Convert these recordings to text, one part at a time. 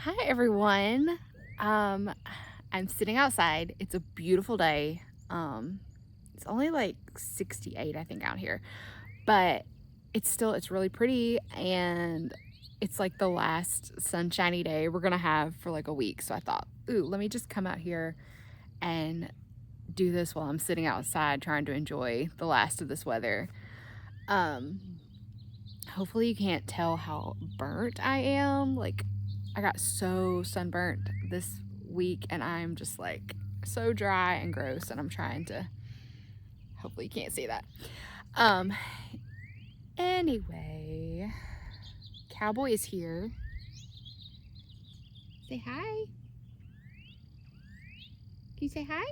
Hi everyone. I'm sitting outside. It's a beautiful day. It's only like 68 I think out here, but it's really pretty, and it's like the last sunshiny day we're gonna have for like a week. So I thought, ooh, let me just come out here and do this while I'm sitting outside trying to enjoy the last of this weather. Um, Hopefully you can't tell how burnt I am. Like, I got so sunburnt this week and I'm just like so dry and gross, and I'm trying to, hopefully you can't see that. Um anyway, Cowboy is here. Say hi. Can you say hi?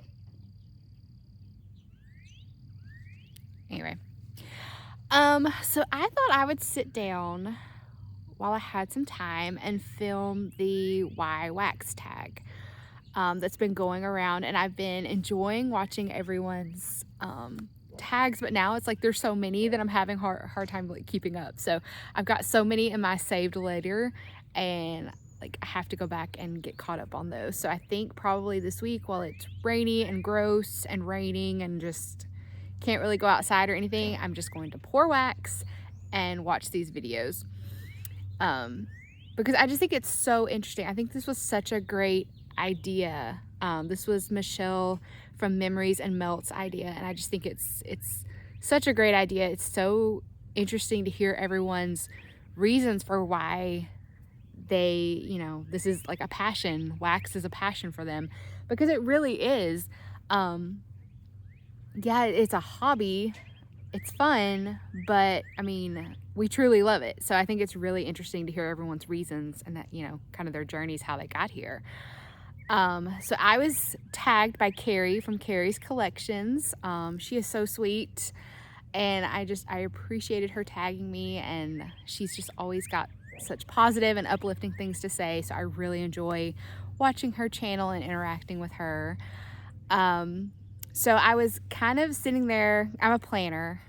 Anyway, so I thought I would sit down while I had some time and film the why wax tag that's been going around, and I've been enjoying watching everyone's tags, but now it's like there's so many that I'm having hard time like keeping up. So I've got so many in my saved later, and like I have to go back and get caught up on those. So I think probably this week, while it's rainy and gross and raining and just can't really go outside or anything, I'm just going to pour wax and watch these videos, because I just think it's so interesting. I think this was such a great idea. This was Michelle from Memories and Melt's idea, and I just think it's such a great idea. It's so interesting to hear everyone's reasons for why they, this is like a passion. Wax is a passion for them, because it really is. Yeah, it's a hobby, it's fun, but I mean, we truly love it. So I think it's really interesting to hear everyone's reasons and that, kind of their journeys, how they got here. So I was tagged by Carrie from Carrie's Collections. She is so sweet, and I appreciated her tagging me, and she's just always got such positive and uplifting things to say. So I really enjoy watching her channel and interacting with her. So I was kind of sitting there. I'm a planner.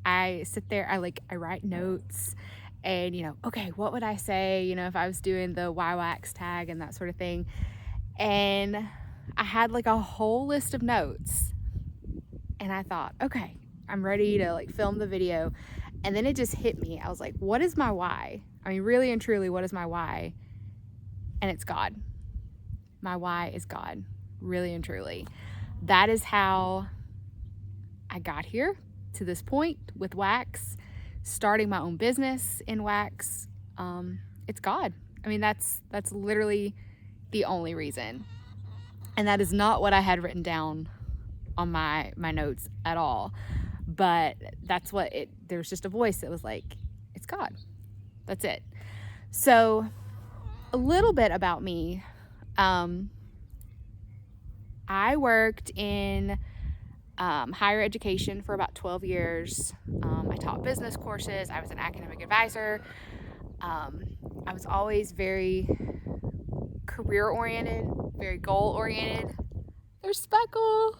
I sit there, I write notes, and okay, what would I say, if I was doing the why wax tag and that sort of thing. And I had like a whole list of notes, and I thought, okay, I'm ready to like film the video. And then it just hit me. I was like, what is my why? I mean, really and truly, what is my why? And it's God. My why is God, really and truly. That is how I got here to this point with wax, starting my own business in wax. It's God. I mean, that's literally the only reason. And that is not what I had written down on my notes at all. But that's what there's just a voice that was like, it's God. That's it. So a little bit about me. I worked in higher education for about 12 years. I taught business courses. I was an academic advisor. I was always very career-oriented, very goal-oriented. There's Speckle.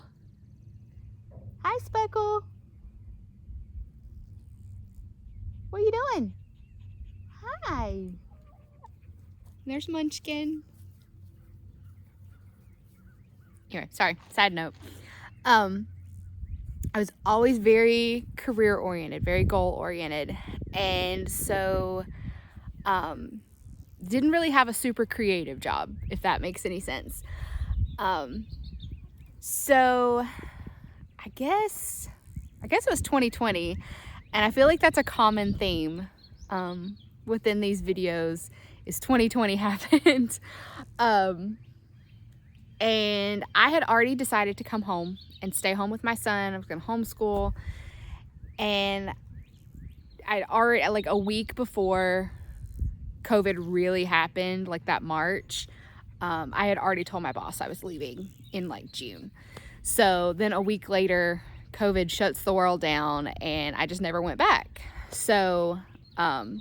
Hi, Speckle. What are you doing? Hi. There's Munchkin. Anyway, sorry, side note. I was always very career oriented, very goal oriented, and so didn't really have a super creative job, if that makes any sense. So I guess it was 2020, and I feel like that's a common theme within these videos, is 2020 happened. And I had already decided to come home and stay home with my son. I was going to homeschool. And I'd already, like a week before COVID really happened, like that March, I had already told my boss I was leaving in like June. So then a week later, COVID shuts the world down, and I just never went back. So I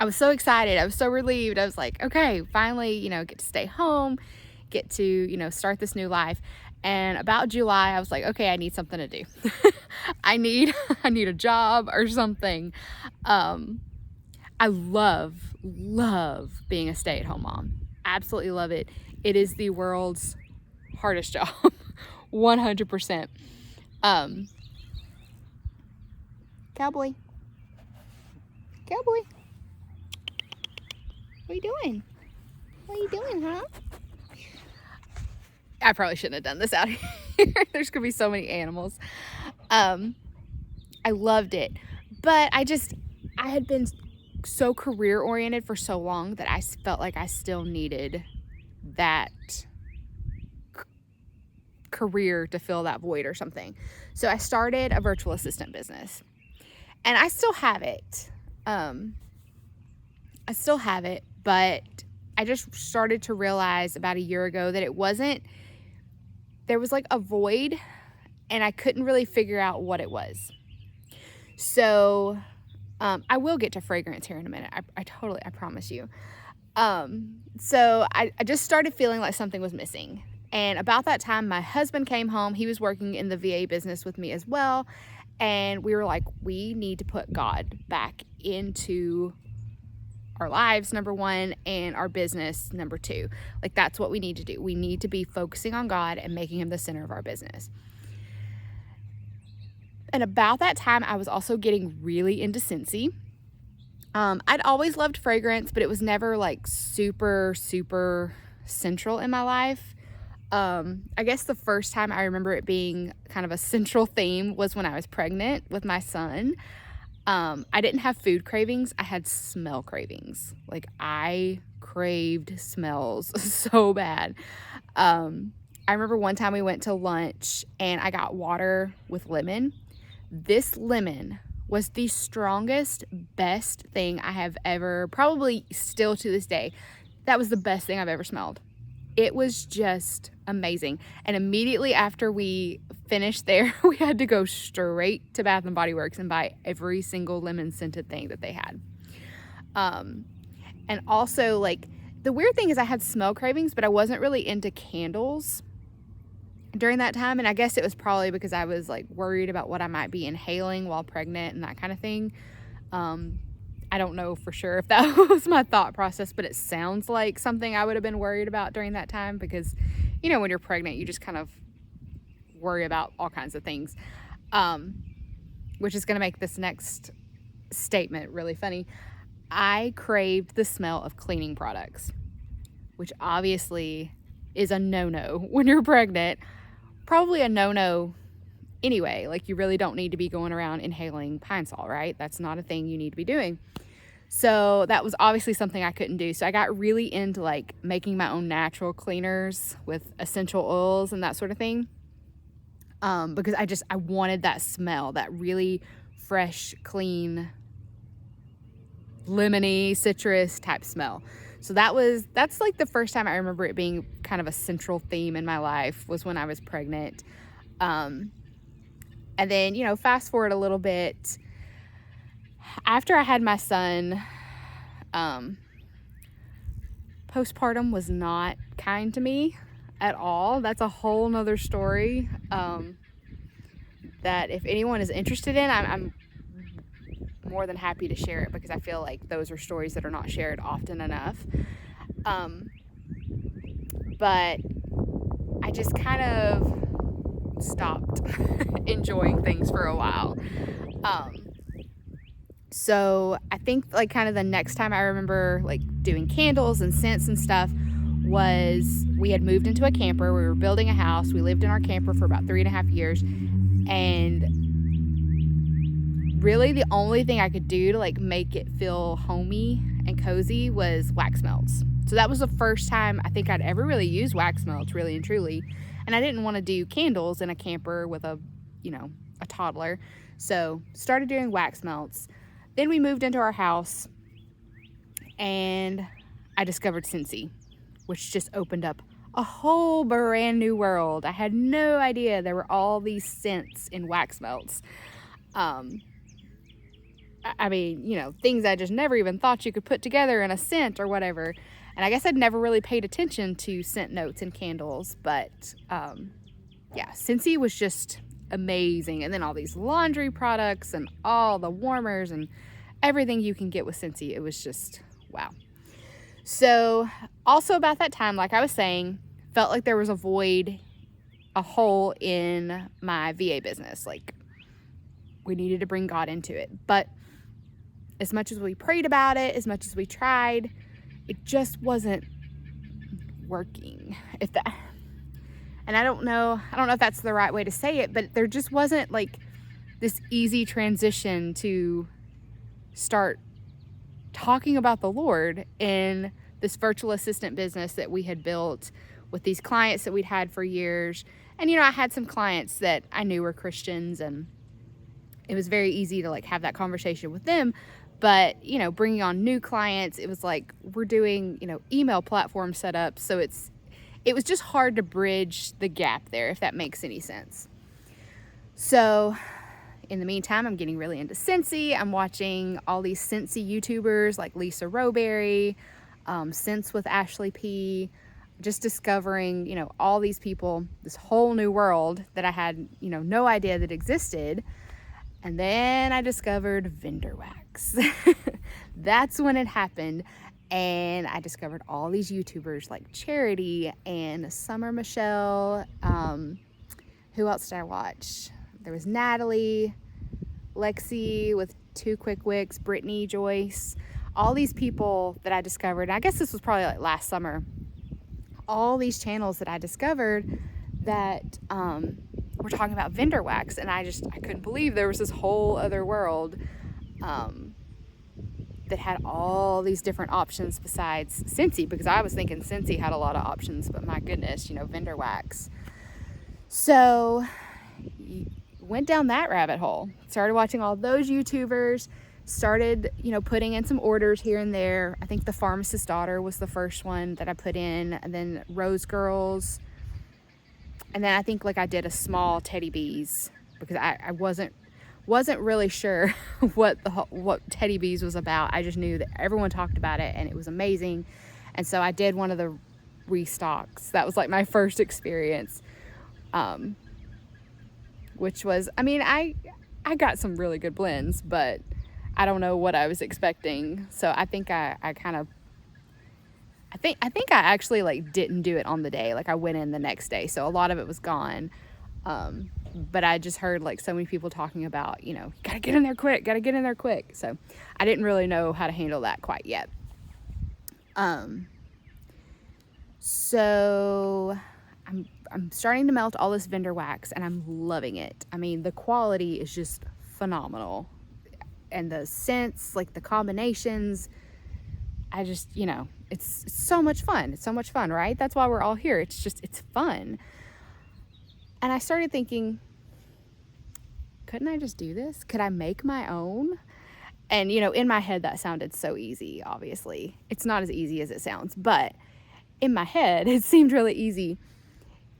was so excited. I was so relieved. I was like, okay, finally, get to stay home, get to, start this new life. And about July, I was like, okay, I need something to do. I need a job or something. I love love being a stay-at-home mom. Absolutely love it. It is the world's hardest job. 100%. Cowboy. Cowboy. What are you doing? What are you doing, huh? I probably shouldn't have done this out here. There's gonna be so many animals. I loved it, but I had been so career oriented for so long that I felt like I still needed that career to fill that void or something. So I started a virtual assistant business, and I still have it. But I just started to realize about a year ago that there was like a void, and I couldn't really figure out what it was. So I will get to fragrance here in a minute. I promise you. So I just started feeling like something was missing. And about that time, my husband came home. He was working in the VA business with me as well. And we were like, we need to put God back into our lives, number one, and our business, number two. Like, that's what we need to do. We need to be focusing on God and making him the center of our business. And about that time, I was also getting really into Scentsy. I'd always loved fragrance, but it was never like super, super central in my life. I guess the first time I remember it being kind of a central theme was when I was pregnant with my son. I didn't have food cravings. I had smell cravings. Like, I craved smells so bad. I remember one time we went to lunch and I got water with lemon. This lemon was the strongest, best thing I have ever, probably still to this day, that was the best thing I've ever smelled. It was just amazing. And immediately after we finished there, we had to go straight to Bath & Body Works and buy every single lemon scented thing that they had. And also, like, the weird thing is I had smell cravings, but I wasn't really into candles during that time. And I guess it was probably because I was like worried about what I might be inhaling while pregnant and that kind of thing. I don't know for sure if that was my thought process, but it sounds like something I would have been worried about during that time because, you know, when you're pregnant, you just kind of worry about all kinds of things, which is going to make this next statement really funny. I craved the smell of cleaning products, which obviously is a no-no when you're pregnant. Probably a no-no anyway. Like, you really don't need to be going around inhaling Pine Sol, right? That's not a thing you need to be doing. So that was obviously something I couldn't do. So I got really into like making my own natural cleaners with essential oils and that sort of thing. Because I wanted that smell, that really fresh, clean, lemony, citrus type smell. So that's like the first time I remember it being kind of a central theme in my life was when I was pregnant. And then, you know, fast forward a little bit, after I had my son, postpartum was not kind to me at all. That's a whole nother story, that if anyone is interested in, I'm more than happy to share it, because I feel like those are stories that are not shared often enough. But I just kind of stopped enjoying things for a while. So I think like kind of the next time I remember like doing candles and scents and stuff was we had moved into a camper. We were building a house. We lived in our camper for about 3.5 years. And really the only thing I could do to like make it feel homey and cozy was wax melts. So that was the first time I think I'd ever really used wax melts, really and truly. And I didn't want to do candles in a camper with a toddler. So started doing wax melts. Then we moved into our house and I discovered Scentsy, which just opened up a whole brand new world. I had no idea there were all these scents in wax melts. I mean, you know, things I just never even thought you could put together in a scent or whatever. And I guess I'd never really paid attention to scent notes in candles, but yeah, Scentsy was just amazing. And then all these laundry products and all the warmers and everything you can get with Scentsy. It was just Wow. So also about that time, like I was saying, felt like there was a void, a hole in my VA business. Like we needed to bring God into it. But as much as we prayed about it, as much as we tried, it just wasn't working. And I don't know if that's the right way to say it, but there just wasn't like this easy transition to start talking about the Lord in this virtual assistant business that we had built with these clients that we'd had for years. And, I had some clients that I knew were Christians, and it was very easy to like have that conversation with them. But, bringing on new clients, it was like we're doing, email platform setup. So it was just hard to bridge the gap there, if that makes any sense. So in the meantime, I'm getting really into Scentsy. I'm watching all these Scentsy YouTubers like Lisa Rowberry, Scents with Ashley P, just discovering, all these people, this whole new world that I had, no idea that existed. And then I discovered vendor wax. That's when it happened. And I discovered all these YouTubers like Charity and Summer Michelle. Who else did I watch? There was Natalie, Lexi with 2 Quick Wicks, Brittany, Joyce. All these people that I discovered. I guess this was probably like last summer. All these channels that I discovered that were talking about vendor wax, and I couldn't believe there was this whole other world that had all these different options besides Scentsy, because I was thinking Scentsy had a lot of options, but my goodness, vendor wax. So went down that rabbit hole, started watching all those YouTubers, started, putting in some orders here and there. I think The Pharmacist's Daughter was the first one that I put in, and then Rose Girls. And then I think like I did a small Teddy Bees, because I wasn't really sure what Teddy Bees was about. I just knew that everyone talked about it and it was amazing. And so I did one of the restocks. That was like my first experience. Which was, I got some really good blends, but I don't know what I was expecting. So I think I actually like didn't do it on the day. Like I went in the next day, so a lot of it was gone. But I just heard like so many people talking about, gotta get in there quick. So I didn't really know how to handle that quite yet. So I'm starting to melt all this vendor wax, and I'm loving it. The quality is just phenomenal. And the scents, like the combinations, I just, it's so much fun. It's so much fun, right? That's why we're all here. It's fun. And I started thinking, couldn't I just do this? Could I make my own? And, in my head, that sounded so easy, obviously. It's not as easy as it sounds, but in my head, it seemed really easy.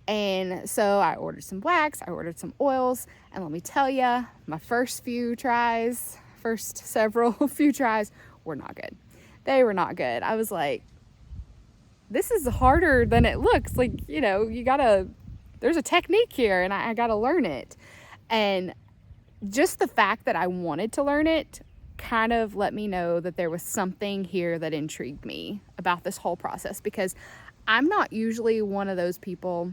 And so I ordered some wax, I ordered some oils, and let me tell you, my first few tries were not good. They were not good. I was like, this is harder than it looks. Like, there's a technique here, and I gotta learn it. And just the fact that I wanted to learn it kind of let me know that there was something here that intrigued me about this whole process, because I'm not usually one of those people.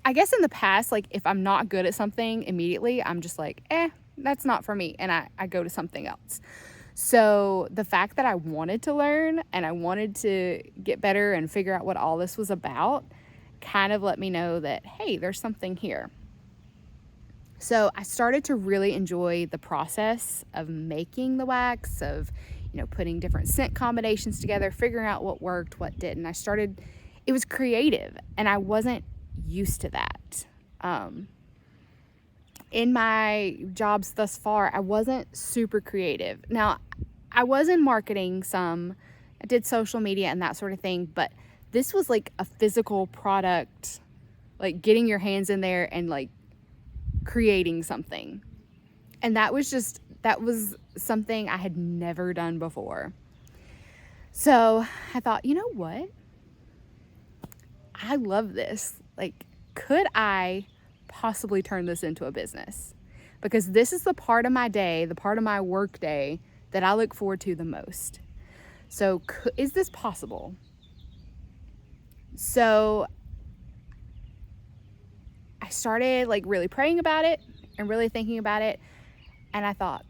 I guess in the past, like if I'm not good at something immediately, I'm just like, that's not for me. And I go to something else. So the fact that I wanted to learn and I wanted to get better and figure out what all this was about kind of let me know that, hey, there's something here. So I started to really enjoy the process of making the wax, of, putting different scent combinations together, figuring out what worked, what didn't. It was creative, and I wasn't used to that. In my jobs thus far, I wasn't super creative. Now, I was in marketing some. I did social media and that sort of thing, but this was like a physical product, like getting your hands in there and like creating something. And that was something I had never done before. So I thought, you know what? I love this. Like, could I possibly turn this into a business? Because this is the part of my day, the part of my work day that I look forward to the most. So is this possible? So I started like really praying about it and really thinking about it. And I thought,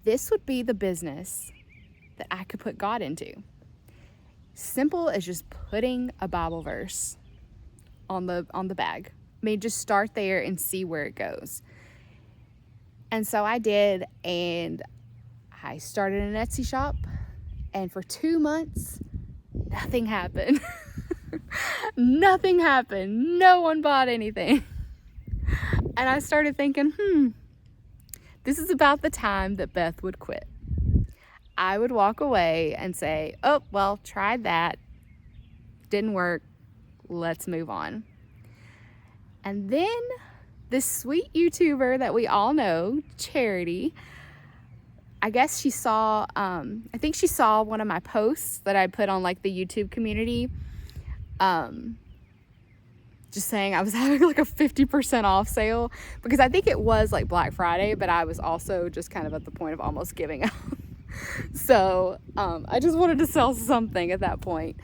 this would be the business that I could put God into. Simple as just putting a Bible verse on the bag. I mean, just start there and see where it goes. And so I did, and I started an Etsy shop, and for 2 months, nothing happened. Nothing happened. No one bought anything. And I started thinking, this is about the time that Beth would quit. I would walk away and say, oh, well, tried that. Didn't work. Let's move on. And then this sweet YouTuber that we all know, Charity, I guess she saw, I think she saw one of my posts that I put on like the YouTube community, just saying I was having like a 50% off sale, because I think it was like Black Friday, but I was also just kind of at the point of almost giving up. So I just wanted to sell something at that point.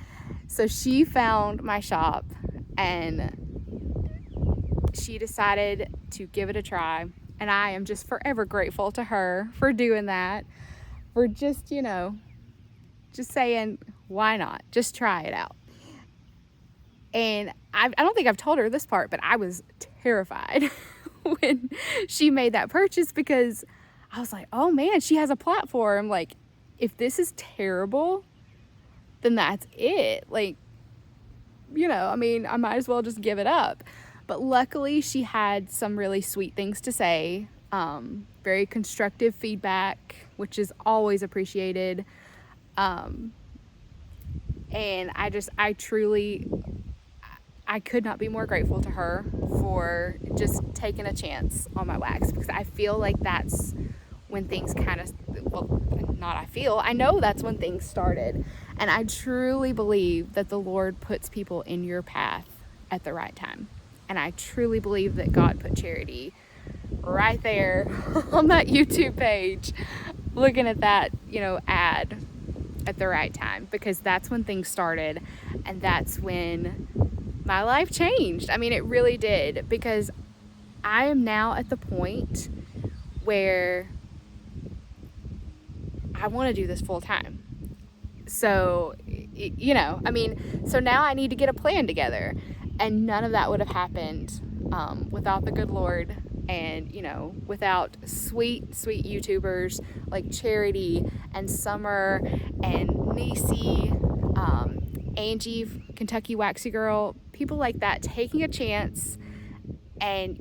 So she found my shop and she decided to give it a try. And I am just forever grateful to her for doing that, for just, just saying, why not? Just try it out. And I don't think I've told her this part, but I was terrified when she made that purchase, because I was like, oh man, she has a platform. Like, if this is terrible, then that's it. Like, I might as well just give it up. But luckily she had some really sweet things to say, very constructive feedback, which is always appreciated. And I could not be more grateful to her for just taking a chance on my wax, because I feel like that's when things I know that's when things started. And I truly believe that the Lord puts people in your path at the right time. And I truly believe that God put Charity right there on that YouTube page, looking at that, ad at the right time, because that's when things started, and that's when my life changed. I mean, it really did, because I am now at the point where I want to do this full time. So, so now I need to get a plan together, and none of that would have happened without the good Lord, and without sweet YouTubers like Charity and Summer and Nisi, Angie, Kentucky Waxy Girl, people like that taking a chance and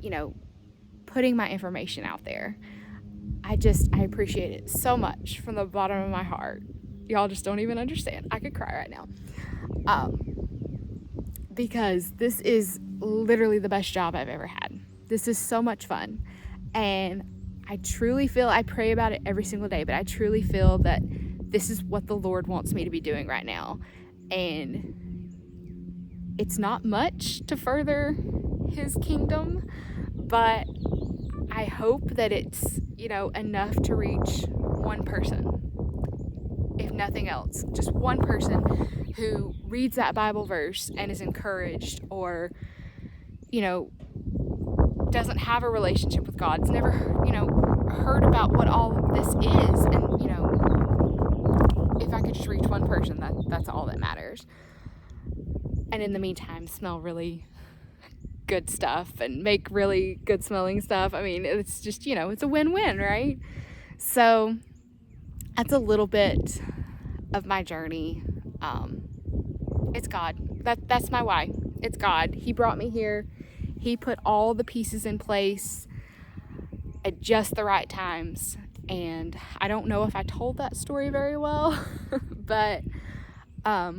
putting my information out there. I appreciate it so much from the bottom of my heart. Y'all just don't even understand. I could cry right now. Because this is literally the best job I've ever had. This is so much fun. And I truly feel, I pray about it every single day, but I truly feel that this is what the Lord wants me to be doing right now. And it's not much to further His kingdom, but I hope that it's, enough to reach one person. If nothing else, just one person who reads that Bible verse and is encouraged, or, doesn't have a relationship with God, has never, heard about what all of this is. And, if I could just reach one person, that's all that matters. And in the meantime, smell really good stuff and make really good smelling stuff. I mean, it's just, it's a win-win, right? So that's a little bit of my journey. It's God. That's my why. It's God. He brought me here. He put all the pieces in place at just the right times. And I don't know if I told that story very well, but I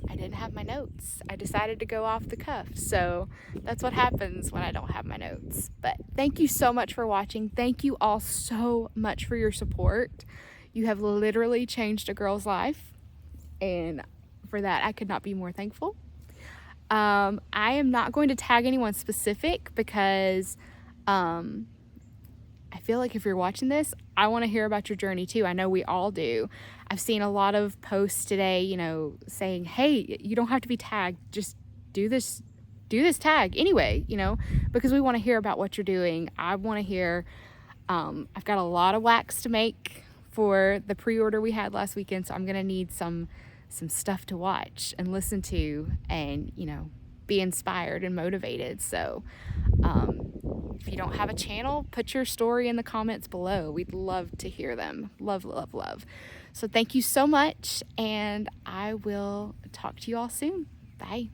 didn't have my notes. I decided to go off the cuff. So that's what happens when I don't have my notes. But thank you so much for watching. Thank you all so much for your support. You have literally changed a girl's life, and for that I could not be more thankful. I am not going to tag anyone specific, because I feel like if you're watching this, I want to hear about your journey too. I know we all do. I've seen a lot of posts today, you know, saying, hey, you don't have to be tagged, just do this tag anyway, you know, because we want to hear about what you're doing. I want to hear. I've got a lot of wax to make for the pre-order we had last weekend, so I'm gonna need some stuff to watch and listen to, and, you know, be inspired and motivated. So if you don't have a channel, put your story in the comments below. We'd love to hear them. Love, love, love. So thank you so much, and I will talk to you all soon. Bye.